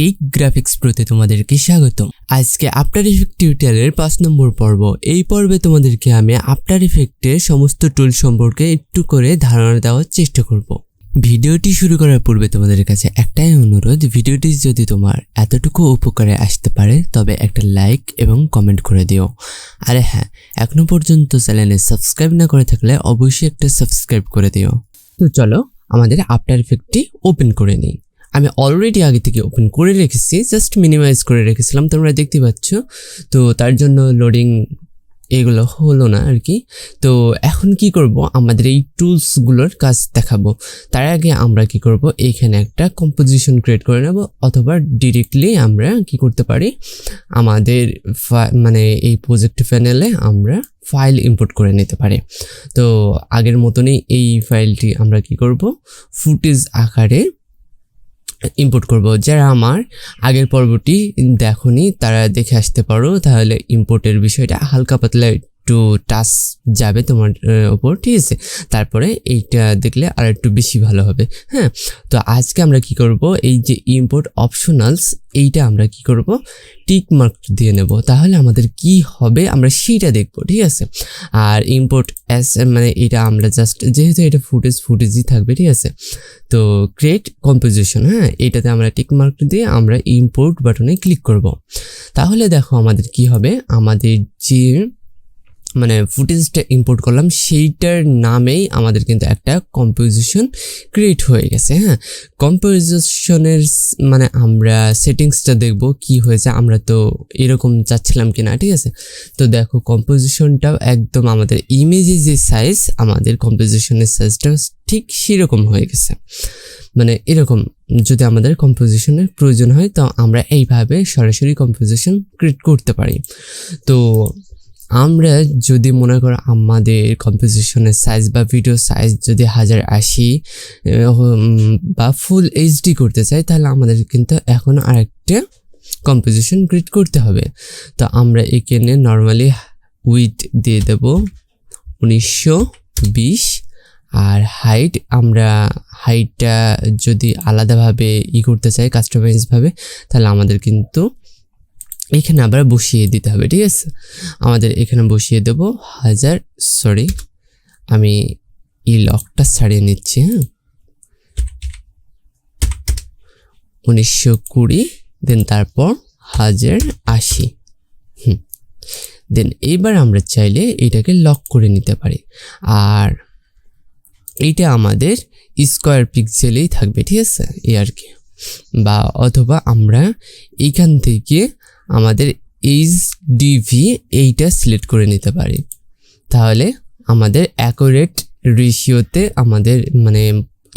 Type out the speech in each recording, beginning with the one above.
Take graphics প্রোতে তোমাদেরকে স্বাগতম। আজকে আফটার ইফেক্ট টিউটোরিয়ালের 5 নম্বর পর্ব। এই পর্বে তোমাদেরকে আমি আফটার ইফেক্টের সমস্ত টুল সম্পর্কে একটু করে ধারণা দেওয়ার চেষ্টা করব। ভিডিওটি শুরু করার পূর্বে তোমাদের কাছে একটাই অনুরোধ, ভিডিওটি যদি তোমার এতটুকু উপকারে আসতে পারে তবে একটা লাইক এবং কমেন্ট করে দিও। আরে হ্যাঁ, এখনো পর্যন্ত চ্যানেলে সাবস্ক্রাইব না করে থাকলে অবশ্যই একটা সাবস্ক্রাইব করে দিও। তো চলো আমাদের আফটার ইফেক্টটি ওপেন করে নিই। আমি অলরেডি আগে থেকে ওপেন করে রেখেছি, জাস্ট মিনিমাইজ করে রেখেছিলাম, তোমরা দেখতে পাচ্ছ। তো তার জন্য লোডিং এগুলো হলো না আর কি। তো এখন কি করব, আমাদের এই টুলসগুলোর কাজ দেখাবো। তার আগে আমরা কি করব, এইখানে একটা কম্পোজিশন ক্রিয়েট করে নেব, অথবা ডিরেক্টলি আমরা কি করতে পারি, আমাদের মানে এই প্রজেক্ট প্যানেলে আমরা ফাইল ইম্পোর্ট করে নিতে পারি। তো আগের মতনই এই ফাইলটি আমরা কি করব, ফুটেজ আকারে ইম্পোর্ট করব। যারা আমার আগের পর্বটি দেখোনি তারা দেখে আসতে পারো, তাহলে ইম্পোর্টের বিষয়টা হালকা পাতলা একটু টাচ যাবে তোমার ওপর, ঠিক আছে। তারপরে এইটা দেখলে আর একটু বেশি ভালো হবে। হ্যাঁ, তো আজকে আমরা কি করব, এই যে ইম্পোর্ট অপশনালস, এইটা আমরা কি করব, টিক মার্ক দিয়ে নেব। তাহলে আমাদের কি হবে আমরা সেইটা দেখব, ঠিক আছে। আর ইম্পোর্ট অ্যাস মানে এটা আমরা জাস্ট, যেহেতু এটা ফুটেজই থাকবে, ঠিক আছে। তো ক্রিয়েট কম্পোজিশন, হ্যাঁ, এটাতে আমরা টিক মার্ক দিয়ে আমরা ইম্পোর্ট বাটনে ক্লিক করব। তাহলে দেখো আমাদের কি হবে, আমাদের যে মানে ফুটেজটা ইম্পোর্ট করলাম সেইটার নামেই আমাদের কিন্তু একটা কম্পোজিশন ক্রিয়েট হয়ে গেছে। হ্যাঁ, কম্পোজিশনের মানে আমরা সেটিংসটা দেখব কি হয়েছে, আমরা তো এরকম চাচ্ছিলাম কিনা, ঠিক আছে। তো দেখো কম্পোজিশনটাও একদম আমাদের ইমেজে যে সাইজ, আমাদের কম্পোজিশনের সাইজটাও ঠিক সেরকম হয়ে গেছে। মানে এরকম যদি আমাদের কম্পোজিশনের প্রয়োজন হয় তো আমরা এইভাবে সরাসরি কম্পোজিশন ক্রিয়েট করতে পারি। তো আমরা যদি মনে করো আমাদের কম্পোজিশনের সাইজ বা ভিডিও সাইজ যদি 1080 বা ফুল এইচডি করতে চাই, তাহলে আমাদের কিন্তু এখন আরেকটা কম্পোজিশন ক্রিয়েট করতে হবে। তো আমরা এখানে নর্মালি উইথ দিয়ে দেব 1920, আর হাইট আমরা হাইটটা যদি আলাদাভাবে করতে চাই কাস্টমাইজভাবে, তাহলে আমাদের কিন্তু এখানে আবার বসিয়ে দিতে হবে, ঠিক আছে। আমাদের এখানে বসিয়ে দেব 1000, সরি আমি এই লকটা ছাড়িয়ে নিচ্ছি। হ্যাঁ, 1920, দেন তারপর 1080। দেন এইবার আমরা চাইলে এটাকে লক করে নিতে পারি, আর এইটা আমাদের স্কোয়ার পিক্সেলেই থাকবে, ঠিক আছে, এই আর কি। বা অথবা আমরা এইখান থেকে আমাদের এইচডিভি এইটা সিলেক্ট করে নিতে পারি, তাহলে আমাদের অ্যাকুরেট রেশিওতে আমাদের মানে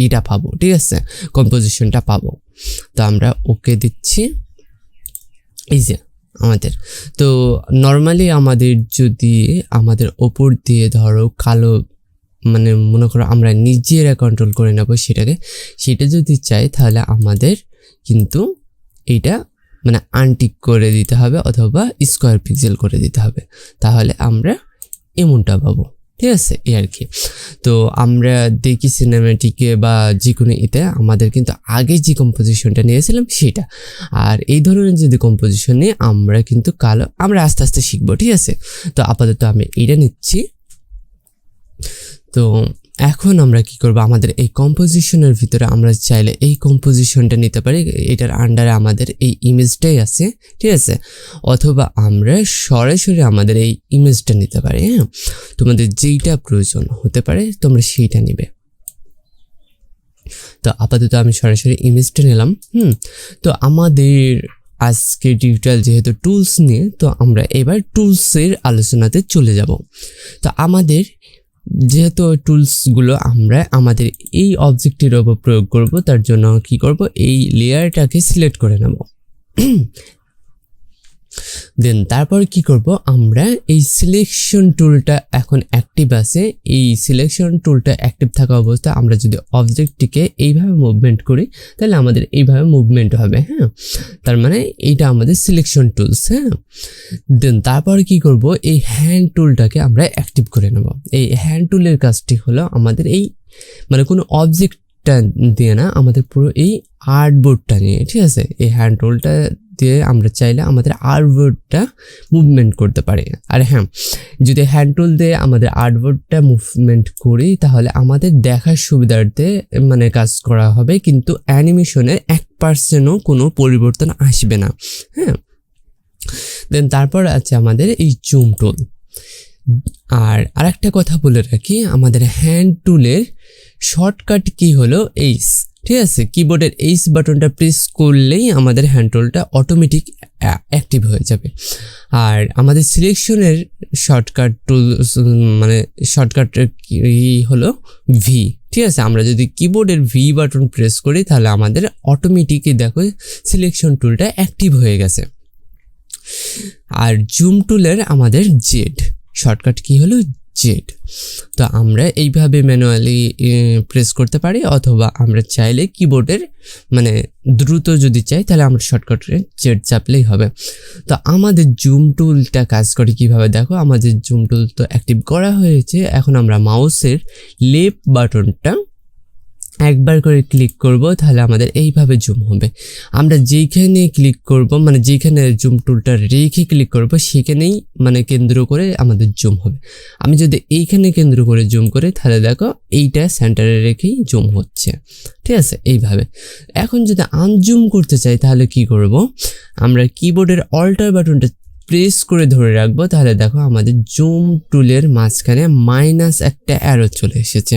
এটা পাবো, ঠিক আছে, কম্পোজিশনটা পাবো। তো আমরা ওকে দিচ্ছি। এই যে আমাদের তো নর্মালি আমাদের যদি আমাদের ওপর দিয়ে ধরো কালো, মানে মনে করো আমরা নিজেরা কন্ট্রোল করে নেব সেটা যদি চাই, তাহলে আমাদের কিন্তু এইটা মানে আনটিক করে দিতে হবে, অথবা স্কোয়ার পিক্সেল করে দিতে হবে, তাহলে আমরা এমনটা পাবো, ঠিক আছে, এই আর কি। তো আমরা দেখি সিনেম্যাটিকে বা যে কোনো এতে আমাদের কিন্তু আগে যে কম্পোজিশনটা নিয়েছিলাম সেটা, আর এই ধরনের যদি কম্পোজিশন নিয়ে আমরা কিন্তু আমরা আস্তে আস্তে শিখবো, ঠিক আছে। তো আপাতত আমি এইটা নিচ্ছি। তো এখন আমরা কি করব, আমাদের এই কম্পোজিশনের ভিতরে আমরা চাইলে এই কম্পোজিশনটা নিতে পারি, এটার আন্ডারে আমাদের এই ইমেজটাই আছে, ঠিক আছে, অথবা আমরা সরাসরি আমাদের এই ইমেজটা নিতে পারি। হ্যাঁ, তোমাদের যেইটা প্রয়োজন হতে পারে তোমরা সেইটা নিবে। তো আপাতত আমি সরাসরি ইমেজটা নিলাম। তো আমাদের আজকে টিউটোরিয়াল যেহেতু টুলস নিয়ে, তো আমরা এবার টুলসের আলোচনাতে চলে যাব। তো আমাদের যেহেতু টুলসগুলো আমরা আমাদের এই অবজেক্টের উপর প্রয়োগ করব, তার জন্য কি করব, এই লেয়ারটাকে সিলেক্ট করে নেব। দেন তারপর কি করব, আমরা এই সিলেকশন টুলটা এখন অ্যাক্টিভ আছে, এই সিলেকশন টুলটা অ্যাক্টিভ থাকা অবস্থায় আমরা যদি অবজেক্টটিকে এইভাবে মুভমেন্ট করি তাহলে আমাদের এইভাবে মুভমেন্ট হবে। হ্যাঁ, তার মানে এইটা আমাদের সিলেকশন টুলস। হ্যাঁ, দেন তারপর কি করব, এই হ্যান্ড টুলটাকে আমরা অ্যাক্টিভ করে নেব। এই হ্যান্ড টুলের কাজটি হলো আমাদের এই মানে কোনো অবজেক্ট কিবোর্ডটা দিয়ে না, আমাদের পুরো এই আর্টবোর্ডটা নিয়ে, ঠিক আছে, এই হ্যান্ড রোলটা দিয়ে আমরা চাইলে আমাদের আর্টবোর্ডটা মুভমেন্ট করতে পারি। আর হ্যাঁ, যদি হ্যান্ড রোল দিয়ে আমাদের আর্টবোর্ডটা মুভমেন্ট করি তাহলে আমাদের দেখার সুবিধার্থে মানে কাজ করা হবে, কিন্তু অ্যানিমেশনের 1%ও কোনো পরিবর্তন আসবে না। হ্যাঁ, দেন তারপর আছে আমাদের এই জুম টুল। আর আরেকটা কথা বলে রাখি, আমাদের হ্যান্ড টুলের শর্টকাট কি হলো এইচ, ঠিক আছে, কিবোর্ডের এইচ বাটনটা প্রেস করলেই আমাদের হ্যান্ড টুলটা অটোমেটিক অ্যাক্টিভ হয়ে যাবে। আর আমাদের সিলেকশনের শর্টকাট টুলস মানে শর্টকাট কি হলো ভি, ঠিক আছে, আমরা যদি কিবোর্ডের ভি বাটন প্রেস করি তাহলে আমাদের অটোমেটিকই দেখো সিলেকশন টুলটা অ্যাক্টিভ হয়ে গেছে। আর জুম টুলের আমাদের জেড শর্টকাট কি হলো জেড। তো আমরা এইভাবে ম্যানুয়ালি প্রেস করতে পারি, অথবা আমরা চাইলে কিবোর্ডের মানে দ্রুত যদি চাই তাহলে আমরা শর্টকাটে জেড চাপলেই হবে। তো আমাদের জুম টুলটা কাজ করে কিভাবে দেখো, আমাদের জুম টুল তো অ্যাক্টিভ করা হয়েছে। এখন আমরা মাউসের লেফট বাটনটা একবার করে ক্লিক করব, তাহলে আমাদের এইভাবে জুম হবে। আমরা যেখানে ক্লিক করব মানে যেখানে জুম টুলটা রেখে ক্লিক করব সেখানেই মানে কেন্দ্র করে আমাদের জুম হবে। আমি যদি এইখানে কেন্দ্র করে জুম করি তাহলে দেখো এইটা সেন্টারে রেখেই জুম হচ্ছে, ঠিক আছে, এইভাবে। এখন যদি আনজুম করতে চাই তাহলে কি করব, আমরা কিবোর্ডের অল্টার বাটনটা প্রেস করে ধরে রাখবো, তাহলে দেখো আমাদের জুম টুলের মাঝখানে মাইনাস একটা অ্যারো চলে এসেছে।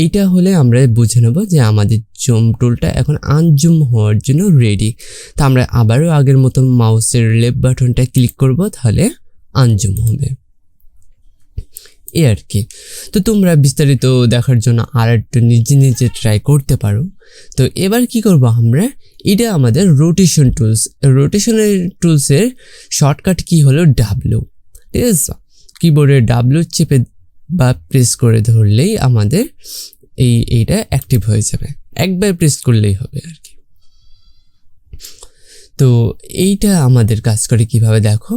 এইটা হলে আমরা বুঝে নেব যে আমাদের জুম টুলটা এখন আনজুম হওয়ার জন্য রেডি। তো আমরা আবারও আগের মতো মাউসের লেফট বাটনটা ক্লিক করব, তাহলে আনজুম হবে, এই আর কি। তো তোমরা বিস্তারিত দেখার জন্য আর একটু নিজে নিজে ট্রাই করতে পারো। তো এবার কি করব আমরা, এটা আমাদের রোটেশন টুলস। রোটেশনের টুলসের শর্টকাট কি হলো ডাব্লিউ, ঠিক আছে, কিবোর্ডের ডাব্লিউ চেপে বা প্রেস করে ধরলেই আমাদের এইটা অ্যাক্টিভ হয়ে যাবে, একবার প্রেস করলেই হবে আর কি। তো এইটা আমাদের কাজ করে কিভাবে দেখো,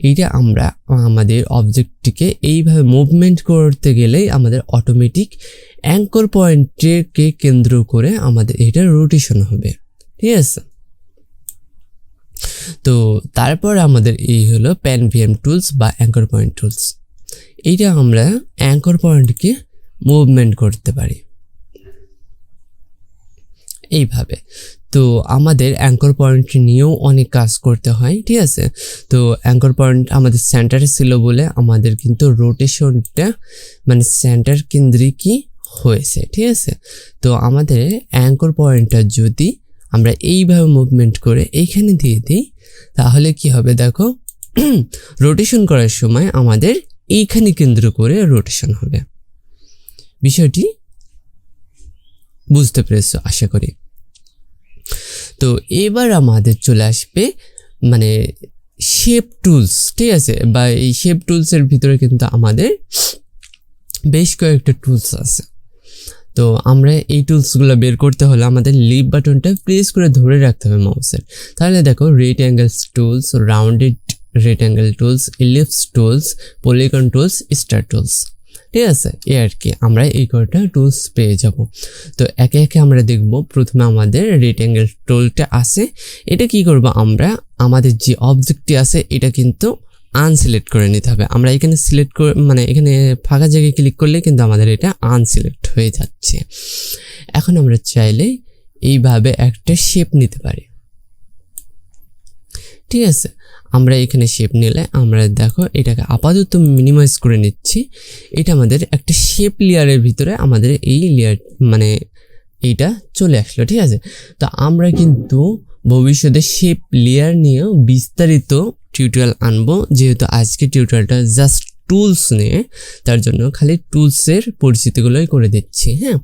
এইটা আমরা আমাদের অবজেক্টটিকে এইভাবে মুভমেন্ট করতে গেলেই আমাদের অটোমেটিক অ্যাঙ্কর পয়েন্টকে কেন্দ্র করে আমাদের এটা রোটেশন হবে, ঠিক আছে। তো তারপর আমাদের এই হলো প্যান ভিএম টুলস বা অ্যাঙ্কর পয়েন্ট টুলস। এইটা আমরা অ্যাঙ্কর পয়েন্টকে মুভমেন্ট করতে পারি এইভাবে। তো আমাদের অ্যাঙ্কর পয়েন্ট নিয়েও অনেক কাজ করতে হয়, ঠিক আছে। তো অ্যাঙ্কর পয়েন্ট আমাদের সেন্টারে ছিল বলে আমাদের কিন্তু রোটেশনটা মানে সেন্টার কেন্দ্রিকই হয়েছে, ঠিক আছে। তো আমাদের অ্যাঙ্কর পয়েন্টটা যদি আমরা এইভাবে মুভমেন্ট করে এইখানে দিয়ে দিই তাহলে কি হবে দেখো, রোটেশন করার সময় আমাদের এইখানে কেন্দ্র করে রোটেশন হবে। বিষয়টি বুঝতে পেরেছো আশা করি। তো এবার আমাদের চলে আসবে মানে শেপ টুলস, ঠিক আছে, বা এই শেপ টুলসের ভিতরে কিন্তু আমাদের বেশ কয়েকটা টুলস আছে। তো আমরা এই টুলসগুলো বের করতে হলে আমাদের লিফট বাটনটা প্রেস করে ধরে রাখতে হবে মাউসের। তাহলে দেখো rectangles tools, rounded rectangle tools, ellipse tools, polygon tools, star tools, ঠিক আছে, এই আর কি আমরা এই কয়টা টুলস পেয়ে যাব। তো একে একে আমরা দেখব। প্রথমে আমাদের রেক্ট্যাঙ্গেল টুলটা আছে, এটা কি করব আমরা আমাদের যে অবজেক্টটি আছে এটা কিন্তু আনসিলেক্ট করে নিতে হবে। আমরা এখানে সিলেক্ট করে মানে এখানে ফাঁকা জায়গায় ক্লিক করলে কিন্তু আমাদের এটা আনসিলেক্ট হয়ে যাচ্ছে। এখন আমরা চাইলে এইভাবে একটা শেপ নিতে পারি, ঠিক আছে। আমরা এখানে শেপ নিলে আমরা দেখো এটাকে আপাতত মিনিমাইজ করে নিচ্ছি। এটা আমাদের একটা শেপ লেয়ারের ভিতরে আমাদের এই লেয়ার মানে এইটা চলে আসলো, ঠিক আছে। তো আমরা কিন্তু ভবিষ্যতে শেপ লেয়ার নিয়েও বিস্তারিত টিউটোরিয়াল আনবো, যেহেতু আজকে টিউটোরিয়ালটা জাস্ট টুলস নিয়ে, তার জন্য খালি টুলসের পরিচিতিগুলোই করে দিচ্ছি। হ্যাঁ,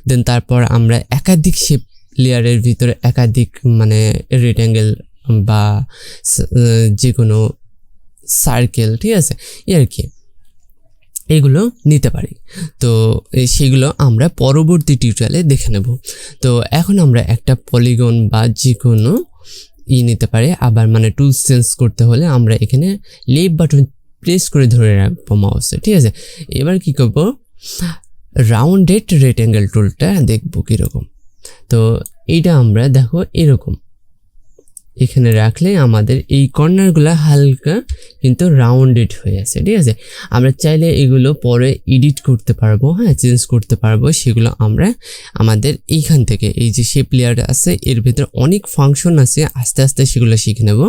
দেন তারপর আমরা একাধিক শেপ লেয়ারের ভিতরে একাধিক মানে রেক্ট্যাঙ্গেল বা যে কোনো সার্কেল, ঠিক আছে, আর কি এগুলো নিতে পারি। তো সেগুলো আমরা পরবর্তী টিউটোরিয়ালে দেখে নেব। তো এখন আমরা একটা পলিগন বা যে কোনো নিতে পারি। আবার মানে টুলস চেঞ্জ করতে হলে আমরা এখানে লেফট বাটন প্রেস করে ধরে রাখবো মাউসে, ঠিক আছে। এবার কি করব, রাউন্ডেড রেক্ট্যাঙ্গেল টুলটা দেখবো কীরকম। তো এইটা আমরা দেখো এরকম এখানে রাখলে আমাদের এই কর্নারগুলো হালকা কিন্তু রাউন্ডেড হয়ে আছে, ঠিক আছে। আমরা চাইলে এগুলো পরে এডিট করতে পারবো, হ্যাঁ, চেঞ্জ করতে পারবো। সেগুলো আমরা আমাদের এইখান থেকে এই যে শেপ লেয়ার আছে এর ভিতরে অনেক ফাংশন আছে, আস্তে আস্তে সেগুলো শিখে নেব,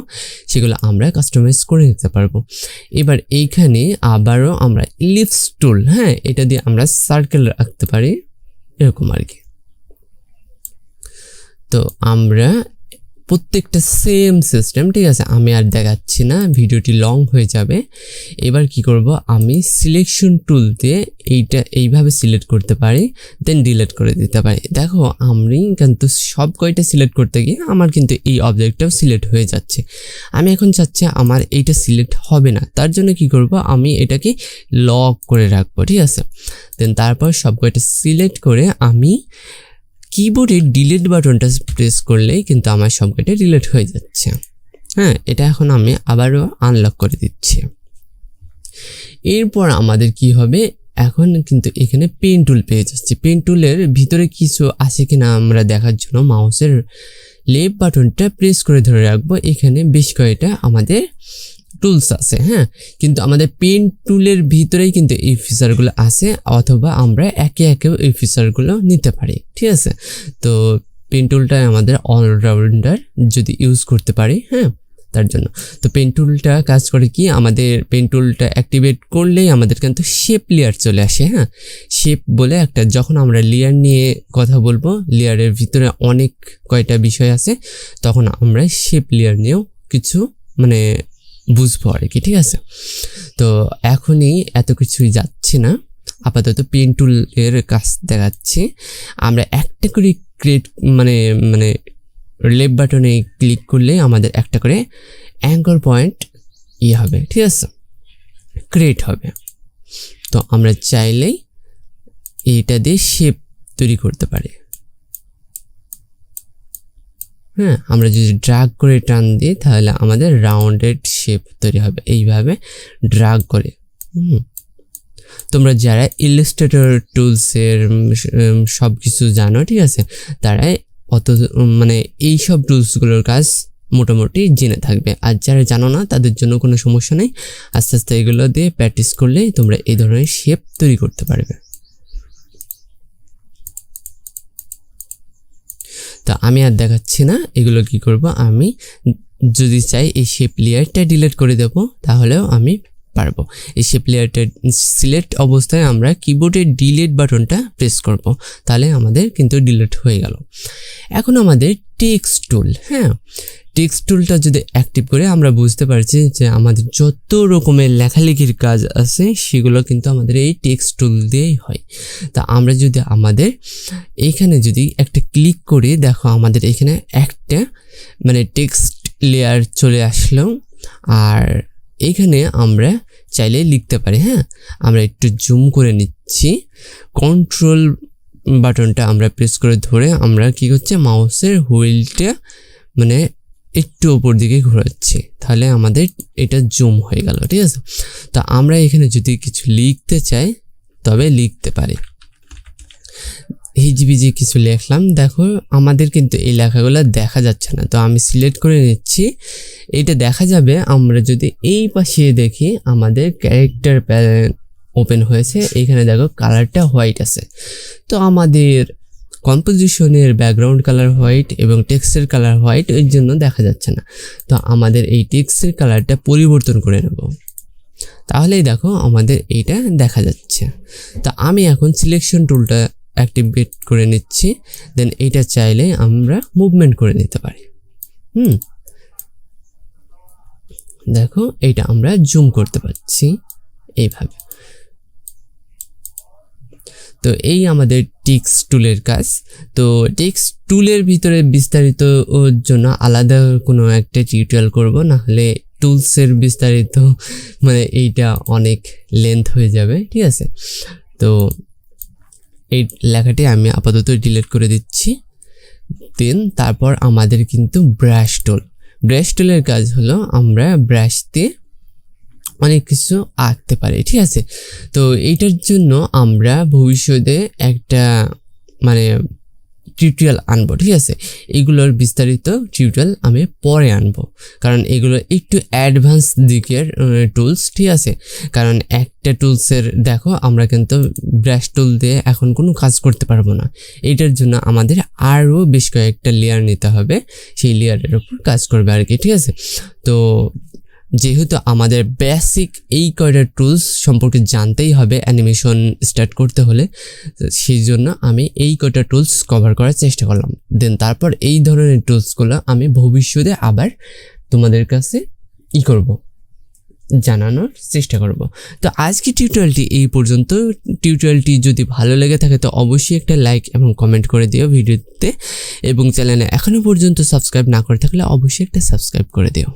সেগুলো আমরা কাস্টমাইজ করে নিতে পারবো। এবার এইখানে আবারও আমরা ইলিপস টুল, হ্যাঁ, এটা দিয়ে আমরা সার্কেল রাখতে পারি এরকম আর কি। তো আমরা প্রত্যেকটা সেম সিস্টেম, ঠিক আছে, আমি আর দেখাচ্ছি না, ভিডিওটি লং হয়ে যাবে। এবার কি করব, আমি সিলেকশন টুল দিয়ে এইটা এইভাবে সিলেক্ট করতে পারি, দেন ডিলিট করে দিতে পারি। দেখো আমি কিন্তু সব কয়টা সিলেক্ট করতে গিয়ে আমার কিন্তু এই অবজেক্টটাও সিলেক্ট হয়ে যাচ্ছে। আমি এখন চাচ্ছি আমার এইটা সিলেক্ট হবে না, তার জন্য কি করব, আমি এটাকে লক করে রাখবো, ঠিক আছে। দেন তারপর সব কয়টা সিলেক্ট করে আমি কিবোর্ডে ডিলিট বাটনটা প্রেস করলেই কিন্তু আমার সবকটা ডিলিট হয়ে যাচ্ছে। হ্যাঁ, এটা এখন আমি আবারও আনলক করে দিচ্ছি। এরপর আমাদের কি হবে, এখন কিন্তু এখানে পেন টুল পেয়ে যাচ্ছে। পেন টুলের ভিতরে কিছু আছে কিনা আমরা দেখার জন্য মাউসের লেফট বাটনটা প্রেস করে ধরে রাখবো। এখানে বেশ কয়েকটা আমাদের টুলস আছে, হ্যাঁ, কিন্তু আমাদের পেন টুলের ভিতরেই কিন্তু এই ফিচারগুলো আছে, অথবা আমরা একে একেও এই ফিচারগুলো নিতে পারি, ঠিক আছে। তো পেন টুলটা আমাদের অলরাউন্ডার যদি ইউজ করতে পারি, হ্যাঁ, তার জন্য। তো পেন টুলটা কাজ করে কি, আমাদের পেন টুলটা অ্যাক্টিভেট করলেই আমাদের কিন্তু শেপ লেয়ার চলে আসে, হ্যাঁ। শেপ বলে একটা, যখন আমরা লেয়ার নিয়ে কথা বলবো, লেয়ারের ভিতরে অনেক কয়টা বিষয় আছে, তখন আমরা শেপ লেয়ার নিয়েও কিছু মানে বুঝবো আর কি, ঠিক আছে। তো এখনই এত কিছুই যাচ্ছি না, আপাতত পেন টুলের কাজ দেখাচ্ছি। আমরা একটা করে ক্রিয়েট মানে লেফট বাটনে ক্লিক করলে আমাদের একটা করে অ্যাঙ্কর পয়েন্ট হবে, ঠিক আছে, ক্রিয়েট হবে। তো আমরা চাইলেই এইটা দিয়ে শেপ তৈরি করতে পারি। হ্যাঁ, আমরা যদি ড্রাগ করে টান দিই তাহলে আমাদের রাউন্ডেড শেপ তৈরি হবে, এইভাবে ড্রাগ করে। তোমরা যারা ইলাস্ট্রেটর টুলসের সব কিছু জানো, ঠিক আছে, তারাই মানে এইসব টুলসগুলোর কাজ মোটামুটি জেনে থাকবে। আর যারা জানো না তাদের জন্য কোনো সমস্যা নেই, আস্তে আস্তে এগুলো দিয়ে প্র্যাকটিস করলেই তোমরা এই ধরনের শেপ তৈরি করতে পারবে। তো আমি আর দেখাচ্ছি না, এগুলো কি করব, আমি যদি চাই এই শেপ লেয়ারটা ডিলিট করে দেব, তাহলেও আমি পারবো। এই শেপ লেয়ারটা সিলেক্ট অবস্থায় আমরা কিবোর্ডের ডিলিট বাটনটা প্রেস করব, তাহলে আমাদের কিন্তু ডিলিট হয়ে গেল। এখন আমাদের টেক্সট টুল, হ্যাঁ, টেক্সট টুলটা যদি অ্যাক্টিভ করে আমরা বুঝতে পারছি যে আমাদের যত রকমের লেখালেখির কাজ আছে সেগুলো কিন্তু আমাদের এই টেক্সট টুল দিয়েই হয়। তা আমরা যদি আমাদের এইখানে যদি একটা ক্লিক করি, দেখো আমাদের এখানে একটা মানে টেক্সট লেয়ার চলে আসলো। আর এইখানে আমরা চাইলে লিখতে পারি, হ্যাঁ, আমরা একটু জুম করে নিচ্ছি, কন্ট্রোল বাটনটা আমরা প্রেস করে ধরে আমরা কি করছি, মাউসের হুইলটা মানে একটু উপর দিকে ঘোরাচ্ছি, তাহলে আমাদের এটা জুম হয়ে গেল, ঠিক আছে। তো আমরা এখানে যদি কিছু লিখতে চাই তবে লিখতে পারি। হিজিবিজি কিছু লিখলাম, দেখো আমাদের কিন্তু এই লেখাগুলো দেখা যাচ্ছে না, তো আমি সিলেক্ট করে নিচ্ছি। এটা দেখা যাবে আমরা যদি এই পাশে দেখি, আমাদের ক্যারেক্টার প্যালেট ওপেন হয়েছে, এখানে দেখো কালারটা হোয়াইট আছে। তো আমাদের কম্পোজিশনের ব্যাকগ্রাউন্ড কালার হোয়াইট এবং টেক্সটের কালার হোয়াইট, এর জন্য দেখা যাচ্ছে না। তো আমাদের এই টেক্সটের কালারটা পরিবর্তন করে নেব, তাহলেই দেখো আমাদের এইটা দেখা যাচ্ছে। তো আমি এখন সিলেকশন টুলটা অ্যাক্টিভেট করে নিচ্ছি, দেন এইটা চাইলে আমরা মুভমেন্ট করে নিতে পারি। দেখো এইটা আমরা জুম করতে পারছি এইভাবে। তো এই আমাদের টেক্সট টুলের কাজ। তো টেক্সট টুলের ভিতরে বিস্তারিত ওর জন্য আলাদা কোনো একটা টিউটোরিয়াল করব, না হলে টুলসের বিস্তারিত মানে এইটা অনেক লেন্থ হয়ে যাবে, ঠিক আছে। তো এই লেখাটি আমি আপাতত ডিলিট করে দিচ্ছি। দেন তারপর আমাদের কিন্তু ব্রাশ টুলের কাজ হলো আমরা ব্রাশ দিয়ে অনেক কিছু আঁকতে পারে, ঠিক আছে। তো এইটার জন্য আমরা ভবিষ্যতে একটা মানে টিউটোরিয়াল আনবো, ঠিক আছে। এগুলোর বিস্তারিত টিউটোরিয়াল আমি পরে আনবো, কারণ এগুলো একটু অ্যাডভান্স দিকের টুলস, ঠিক আছে। কারণ একটা টুলসের দেখো আমরা কিন্তু ব্রাশ টুল দিয়ে এখন কোনো কাজ করতে পারবো না, এইটার জন্য আমাদের আরও বেশ কয়েকটা লেয়ার নিতে হবে, সেই লেয়ারের উপর কাজ করবে আর কি, ঠিক আছে। তো যেহেতু আমাদের বেসিক এই কয়টা টুলস সম্পর্কে জানতেই হবে অ্যানিমেশন স্টার্ট করতে হলে, সেই জন্য আমি এই কয়টা টুলস কভার করার চেষ্টা করলাম। দেন তারপর এই ধরনের টুলসগুলো আমি ভবিষ্যতে আবার তোমাদের কাছে করব, জানানোর চেষ্টা করব। তো আজকে টিউটোরিয়ালটি এই পর্যন্ত। টিউটোরিয়ালটি যদি ভালো লেগে থাকে তো অবশ্যই একটা লাইক এবং কমেন্ট করে দিও ভিডিওতে, এবং চ্যানেলে এখনো পর্যন্ত সাবস্ক্রাইব না করে থাকলে অবশ্যই একটা সাবস্ক্রাইব করে দিও।